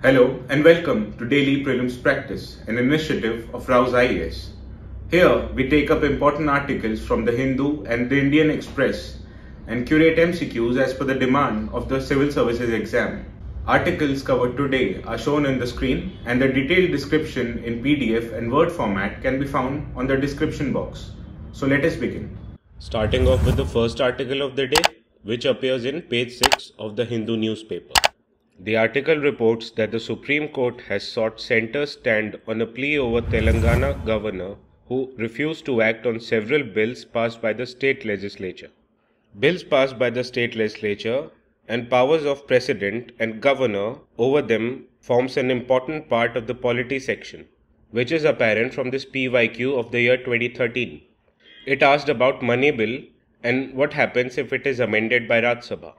Hello and welcome to Daily Prelims Practice, an initiative of Rouse IAS. Here we take up important articles from the Hindu and the Indian Express and curate MCQs as per the demand of the Civil Services exam. Articles covered today are shown in the screen and the detailed description in PDF and Word format can be found on the description box. So let us begin. Starting off with the first article of the day, which appears in page 6 of the Hindu newspaper. The article reports that the Supreme Court has sought centre's stand on a plea over Telangana governor who refused to act on several bills passed by the state legislature. Bills passed by the state legislature and powers of president and governor over them forms an important part of the polity section, which is apparent from this PYQ of the year 2013. It asked about money bill and what happens if it is amended by Rajya Sabha.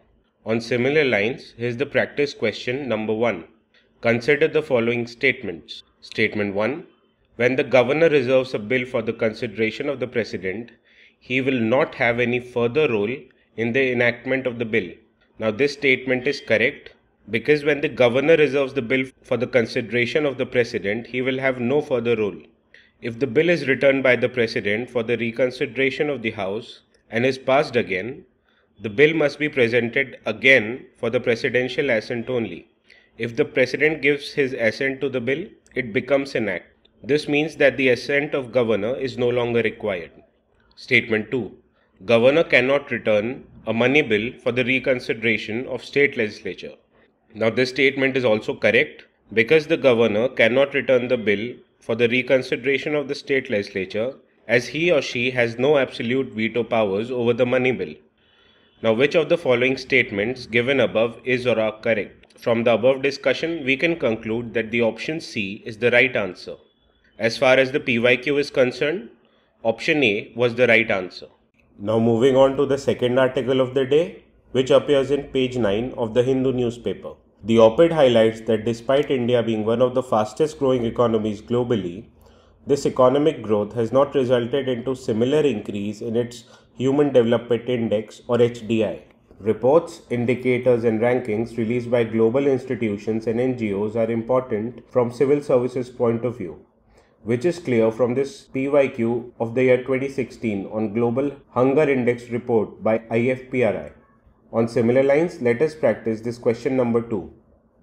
On similar lines, here's the practice question number 1. Consider the following statements. Statement 1. When the governor reserves a bill for the consideration of the president, he will not have any further role in the enactment of the bill. Now this statement is correct because when the governor reserves the bill for the consideration of the president, he will have no further role. If the bill is returned by the president for the reconsideration of the house and is passed again, the bill must be presented again for the presidential assent only. If the president gives his assent to the bill, it becomes an act. This means that the assent of governor is no longer required. Statement 2. Governor cannot return a money bill for the reconsideration of state legislature. Now this statement is also correct because the governor cannot return the bill for the reconsideration of the state legislature as he or she has no absolute veto powers over the money bill. Now, which of the following statements given above is or are correct? From the above discussion, we can conclude that the option C is the right answer. As far as the PYQ is concerned, option A was the right answer. Now moving on to the second article of the day, which appears in page 9 of the Hindu newspaper. The op-ed highlights that despite India being one of the fastest growing economies globally, this economic growth has not resulted into similar increase in its Human Development Index or HDI. Reports, indicators and rankings released by global institutions and NGOs are important from civil services point of view, which is clear from this PYQ of the year 2016 on Global Hunger Index report by IFPRI. On similar lines, let us practice this question number 2.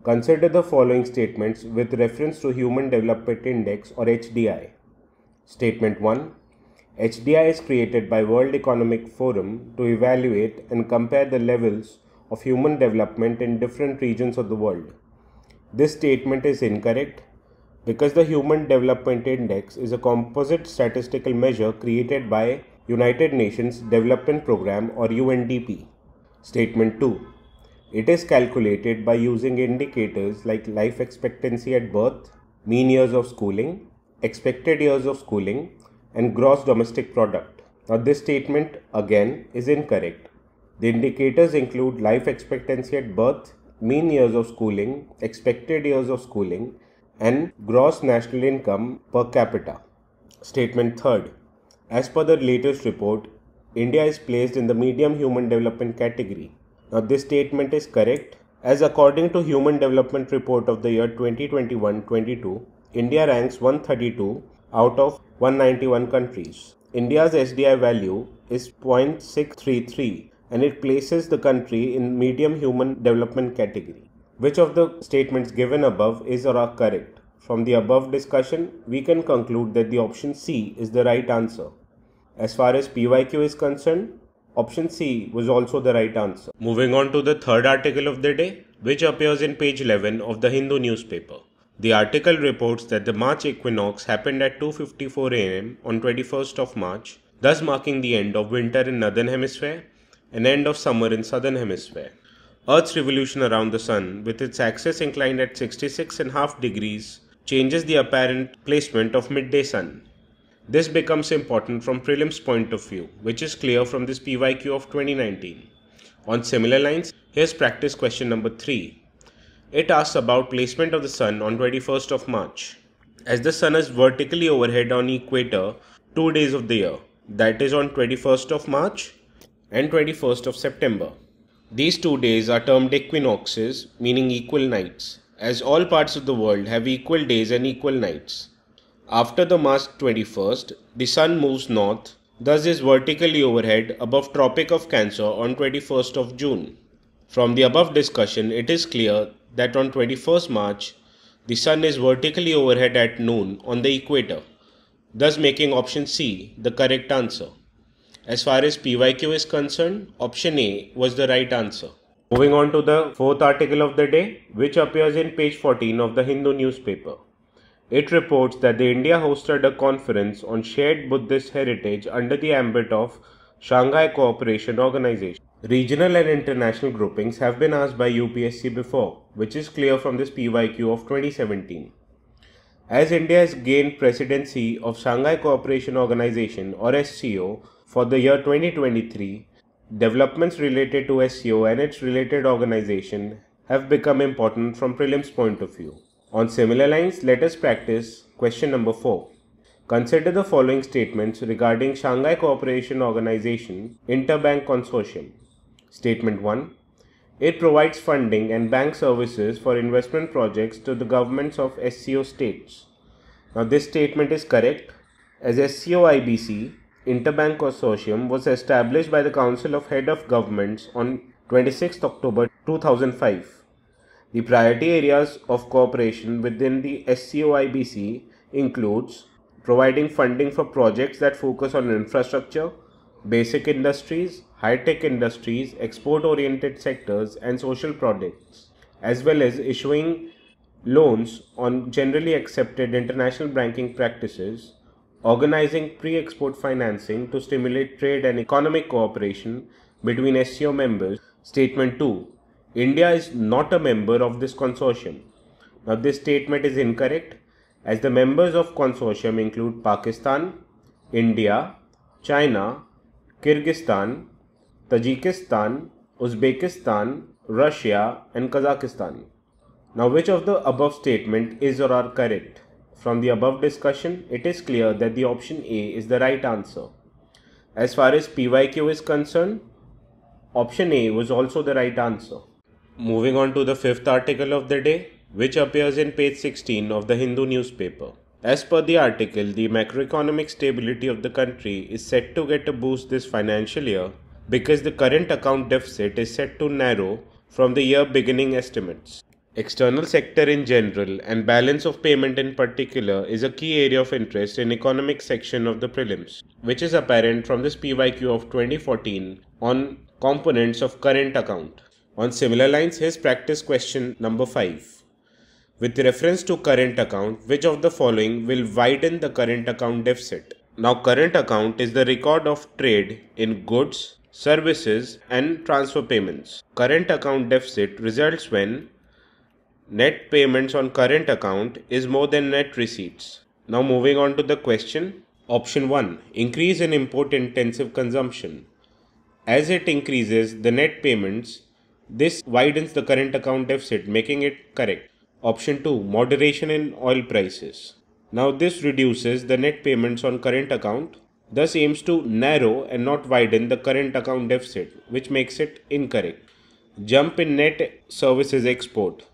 Consider the following statements with reference to Human Development Index or HDI. Statement 1. HDI is created by World Economic Forum to evaluate and compare the levels of human development in different regions of the world. This statement is incorrect because the Human Development Index is a composite statistical measure created by United Nations Development Programme or UNDP. Statement 2. It is calculated by using indicators like life expectancy at birth, mean years of schooling, expected years of schooling, and gross domestic product. Now this statement again is incorrect. The indicators include life expectancy at birth, mean years of schooling, expected years of schooling, and gross national income per capita. Statement 3. As per the latest report, India is placed in the medium human development category. Now this statement is correct as according to Human Development Report of the year 2021-22, India ranks 132 out of 191 countries. India's HDI value is 0.633 and it places the country in medium human development category. Which of the statements given above is or are correct? From the above discussion, we can conclude that the option C is the right answer. As far as PYQ is concerned, option C was also the right answer. Moving on to the third article of the day, which appears in page 11 of the Hindu newspaper. The article reports that the March equinox happened at 2:54 am on 21st of March, thus marking the end of winter in Northern Hemisphere and end of summer in Southern Hemisphere. Earth's revolution around the Sun, with its axis inclined at 66.5 degrees, changes the apparent placement of midday sun. This becomes important from prelims point of view, which is clear from this PYQ of 2019. On similar lines, here's practice question number 3. It asks about placement of the sun on 21st of March. As the sun is vertically overhead on equator 2 days of the year, that is on 21st of March and 21st of September. These 2 days are termed equinoxes, meaning equal nights, as all parts of the world have equal days and equal nights. After the March 21st, the sun moves north, thus is vertically overhead above Tropic of Cancer on 21st of June. From the above discussion, it is clear that on 21st March, the sun is vertically overhead at noon on the equator, thus making option C the correct answer. As far as PYQ is concerned, option A was the right answer. Moving on to the fourth article of the day, which appears in page 14 of the Hindu newspaper. It reports that the India hosted a conference on shared Buddhist heritage under the ambit of Shanghai Cooperation Organization. Regional and international groupings have been asked by UPSC before, which is clear from this PYQ of 2017. As India has gained presidency of Shanghai Cooperation Organization or SCO for the year 2023, developments related to SCO and its related organization have become important from prelims point of view. On similar lines, let us practice question number 4. Consider the following statements regarding Shanghai Cooperation Organization Interbank Consortium. Statement 1. It provides funding and bank services for investment projects to the governments of SCO states. Now this statement is correct, as SCO-IBC Interbank Consortium was established by the Council of Head of Governments on 26 October 2005. The priority areas of cooperation within the SCO-IBC includes providing funding for projects that focus on infrastructure, basic industries, high-tech industries, export-oriented sectors and social products, as well as issuing loans on generally accepted international banking practices, organizing pre-export financing to stimulate trade and economic cooperation between SCO members. Statement 2. India is not a member of this consortium. Now this statement is incorrect, as the members of consortium include Pakistan, India, China, Kyrgyzstan, Tajikistan, Uzbekistan, Russia and Kazakhstan. Now which of the above statement is or are correct? From the above discussion, it is clear that the option A is the right answer. As far as PYQ is concerned, option A was also the right answer. Moving on to the fifth article of the day, which appears in page 16 of the Hindu newspaper. As per the article, the macroeconomic stability of the country is set to get a boost this financial year because the current account deficit is set to narrow from the year beginning estimates. External sector in general and balance of payment in particular is a key area of interest in economic section of the prelims, which is apparent from this PYQ of 2014 on components of current account. On similar lines, here's practice question number 5. With reference to current account, which of the following will widen the current account deficit? Now, current account is the record of trade in goods, services and transfer payments. Current account deficit results when net payments on current account is more than net receipts. Now moving on to the question. Option 1. Increase in import intensive consumption. As it increases the net payments, this widens the current account deficit, making it correct. Option 2. Moderation in oil prices. Now this reduces the net payments on current account, thus aims to narrow and not widen the current account deficit, which makes it incorrect. Jump in net services export.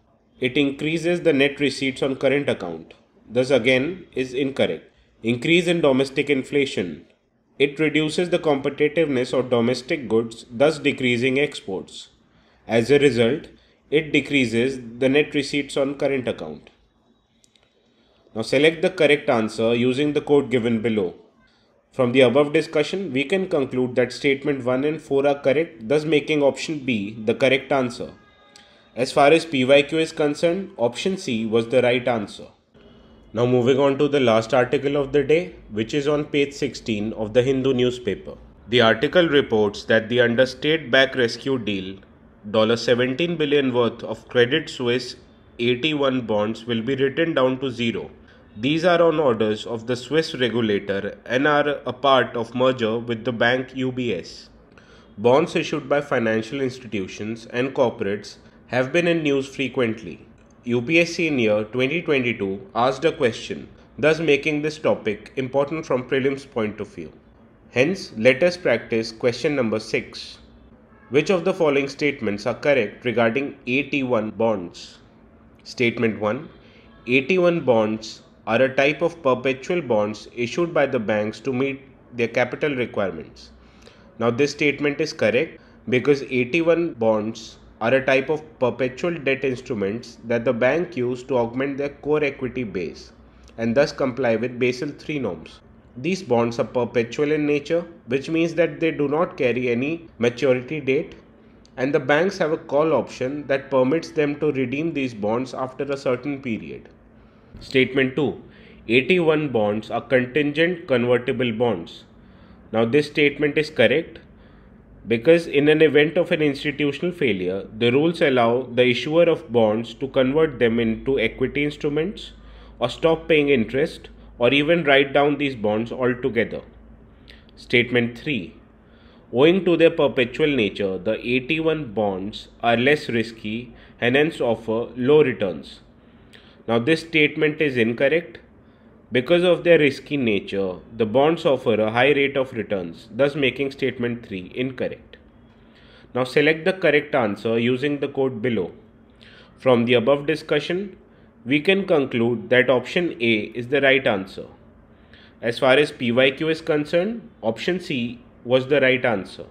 It increases the net receipts on current account, thus again is incorrect. Increase in domestic inflation. It reduces the competitiveness of domestic goods, thus decreasing exports. As a result, it decreases the net receipts on current account. Now select the correct answer using the code given below. From the above discussion, we can conclude that statement 1 and 4 are correct, thus making option B the correct answer. As far as PYQ is concerned, option C was the right answer. Now moving on to the last article of the day, which is on page 16 of the Hindu newspaper. The article reports that the under state-backed rescue deal, $17 billion worth of Credit Suisse AT1 bonds will be written down to zero. These are on orders of the Swiss regulator and are a part of merger with the bank UBS. Bonds issued by financial institutions and corporates have been in news frequently. UPSC in year 2022 asked a question, thus making this topic important from prelims point of view. Hence, let us practice question number 6. Which of the following statements are correct regarding AT1 bonds? Statement 1. AT1 bonds are a type of perpetual bonds issued by the banks to meet their capital requirements. Now this statement is correct because AT1 bonds are a type of perpetual debt instruments that the bank use to augment their core equity base and thus comply with Basel III norms. These bonds are perpetual in nature, which means that they do not carry any maturity date, and the banks have a call option that permits them to redeem these bonds after a certain period. Statement 2. AT1 bonds are contingent convertible bonds. Now this statement is correct because in an event of an institutional failure, the rules allow the issuer of bonds to convert them into equity instruments or stop paying interest or even write down these bonds altogether. Statement 3. Owing to their perpetual nature, the AT1 bonds are less risky and hence offer low returns. Now this statement is incorrect. Because of their risky nature, the bonds offer a high rate of returns, thus making statement 3 incorrect. Now select the correct answer using the code below. From the above discussion, we can conclude that option A is the right answer. As far as PYQ is concerned, option C was the right answer.